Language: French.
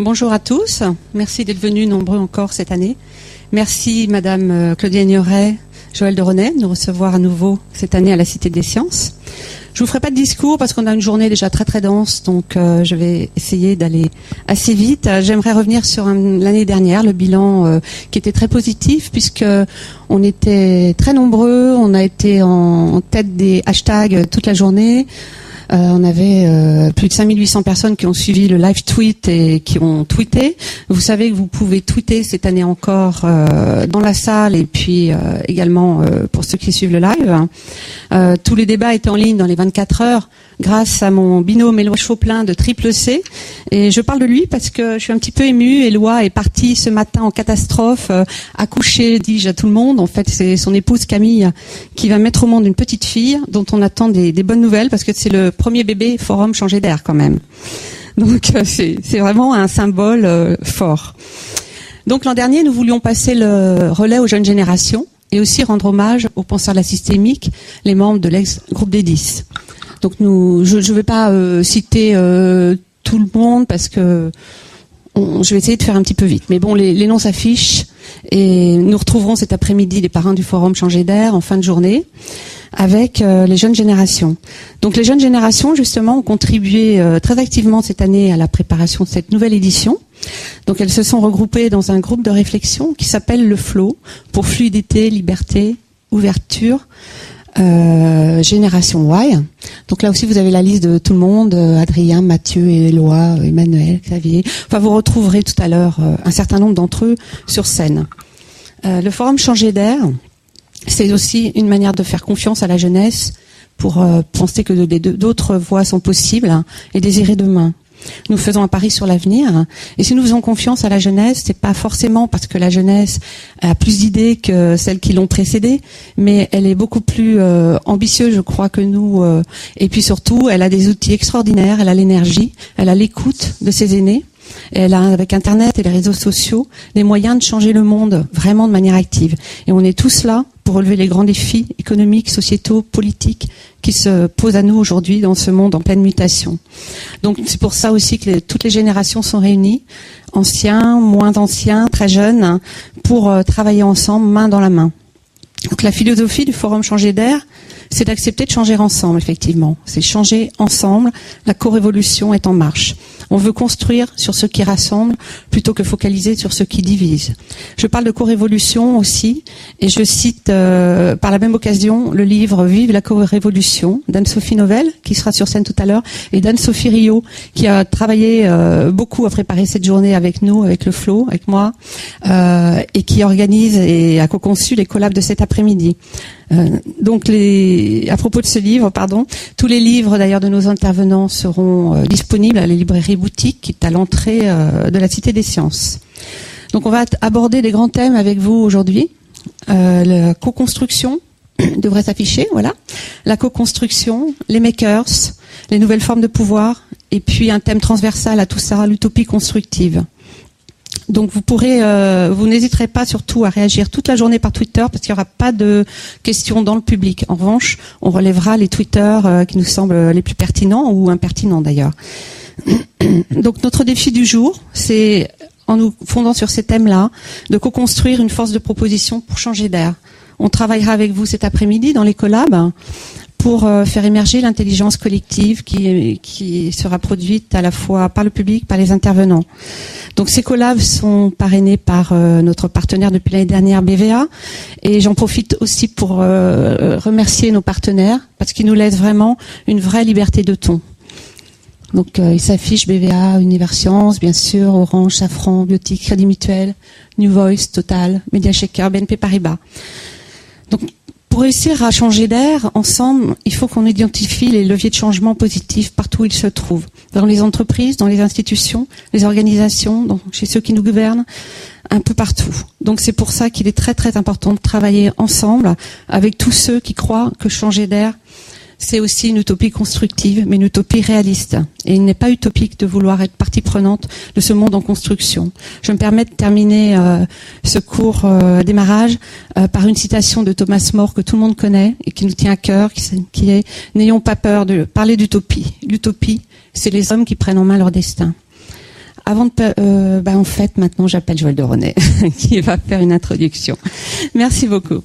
Bonjour à tous. Merci d'être venus nombreux encore cette année. Merci Madame Claudia Ignoret, Joël de René, de nous recevoir à nouveau cette année à la Cité des Sciences. Je vous ferai pas de discours parce qu'on a une journée déjà très très dense, donc je vais essayer d'aller assez vite. J'aimerais revenir sur l'année dernière, le bilan qui était très positif puisque on était très nombreux, on a été en tête des hashtags toute la journée. On avait plus de 5800 personnes qui ont suivi le live tweet et qui ont tweeté. Vous savez que vous pouvez tweeter cette année encore dans la salle et puis également pour ceux qui suivent le live. Tous les débats étaient en ligne dans les 24 heures grâce à mon binôme Éloi Chauplin de Triple C. Et je parle de lui parce que je suis un petit peu émue. Éloi est parti ce matin en catastrophe, accoucher, dis-je à tout le monde. En fait, c'est son épouse Camille qui va mettre au monde une petite fille dont on attend des bonnes nouvelles parce que c'est le premier bébé Forum Changer d'air quand même. Donc c'est vraiment un symbole fort. Donc l'an dernier, nous voulions passer le relais aux jeunes générations et aussi rendre hommage aux penseurs de la systémique, les membres de l'ex-groupe des 10. Donc je ne vais pas citer tout le monde parce que je vais essayer de faire un petit peu vite. Mais bon, les noms s'affichent et nous retrouverons cet après-midi les parrains du Forum Changer d'air en fin de journée avec les jeunes générations. Donc les jeunes générations, justement, ont contribué très activement cette année à la préparation de cette nouvelle édition. Donc elles se sont regroupées dans un groupe de réflexion qui s'appelle le FLOW, pour fluidité, liberté, ouverture, Génération Y. Donc là aussi vous avez la liste de tout le monde, Adrien, Mathieu, Éloi, Emmanuel, Xavier. Enfin vous retrouverez tout à l'heure un certain nombre d'entre eux sur scène. Le Forum Changer d'air, c'est aussi une manière de faire confiance à la jeunesse pour penser que d'autres voies sont possibles et désirer demain. Nous faisons un pari sur l'avenir. Et si nous faisons confiance à la jeunesse, c'est pas forcément parce que la jeunesse a plus d'idées que celles qui l'ont précédée, mais elle est beaucoup plus ambitieuse, je crois, que nous. Et puis surtout, elle a des outils extraordinaires, elle a l'énergie, elle a l'écoute de ses aînés. Et elle a, avec Internet et les réseaux sociaux, des moyens de changer le monde vraiment de manière active. Et on est tous là pour relever les grands défis économiques, sociétaux, politiques qui se posent à nous aujourd'hui dans ce monde en pleine mutation. Donc c'est pour ça aussi que toutes les générations sont réunies, anciens, moins anciens, très jeunes, pour travailler ensemble, main dans la main. Donc la philosophie du Forum Changer d'air, c'est d'accepter de changer ensemble, effectivement. C'est changer ensemble, la co-révolution est en marche. On veut construire sur ce qui rassemble plutôt que focaliser sur ce qui divise. Je parle de co-révolution aussi, et je cite par la même occasion le livre Vive la co-révolution d'Anne-Sophie Novelle, qui sera sur scène tout à l'heure, et d'Anne-Sophie Rio, qui a travaillé beaucoup à préparer cette journée avec nous, avec le FLOW, avec moi, et qui organise et a co-conçu les collabs de cet après-midi. Donc à propos de ce livre, tous les livres d'ailleurs de nos intervenants seront disponibles à la librairie boutique qui est à l'entrée de la Cité des Sciences. Donc on va aborder des grands thèmes avec vous aujourd'hui. La co-construction devrait s'afficher, voilà. La co-construction, les makers, les nouvelles formes de pouvoir, et puis un thème transversal à tout ça, l'utopie constructive. Donc vous n'hésiterez pas surtout à réagir toute la journée par Twitter parce qu'il n'y aura pas de questions dans le public. En revanche, on relèvera les Twitter qui nous semblent les plus pertinents ou impertinents d'ailleurs. Donc notre défi du jour, c'est, en nous fondant sur ces thèmes-là, de co-construire une force de proposition pour changer d'air. On travaillera avec vous cet après-midi dans les collabs pour faire émerger l'intelligence collective qui sera produite à la fois par le public, par les intervenants. Donc ces collabs sont parrainés par notre partenaire depuis l'année dernière, BVA, et j'en profite aussi pour remercier nos partenaires parce qu'ils nous laissent vraiment une vraie liberté de ton. Donc il s'affiche BVA, Univers Science, bien sûr, Orange, Safran, Biotique, Crédit Mutuel, New Voice, Total, Media Shaker, BNP Paribas. Donc pour réussir à changer d'air, ensemble, il faut qu'on identifie les leviers de changement positifs partout où ils se trouvent. Dans les entreprises, dans les institutions, les organisations, chez ceux qui nous gouvernent, un peu partout. Donc c'est pour ça qu'il est très très important de travailler ensemble avec tous ceux qui croient que changer d'air, c'est aussi une utopie constructive, mais une utopie réaliste. Et il n'est pas utopique de vouloir être partie prenante de ce monde en construction. Je me permets de terminer ce court démarrage par une citation de Thomas More que tout le monde connaît et qui nous tient à cœur, qui est « N'ayons pas peur de parler d'utopie. L'utopie, c'est les hommes qui prennent en main leur destin ». Avant de, en fait, maintenant, j'appelle Joël de René, qui va faire une introduction. Merci beaucoup.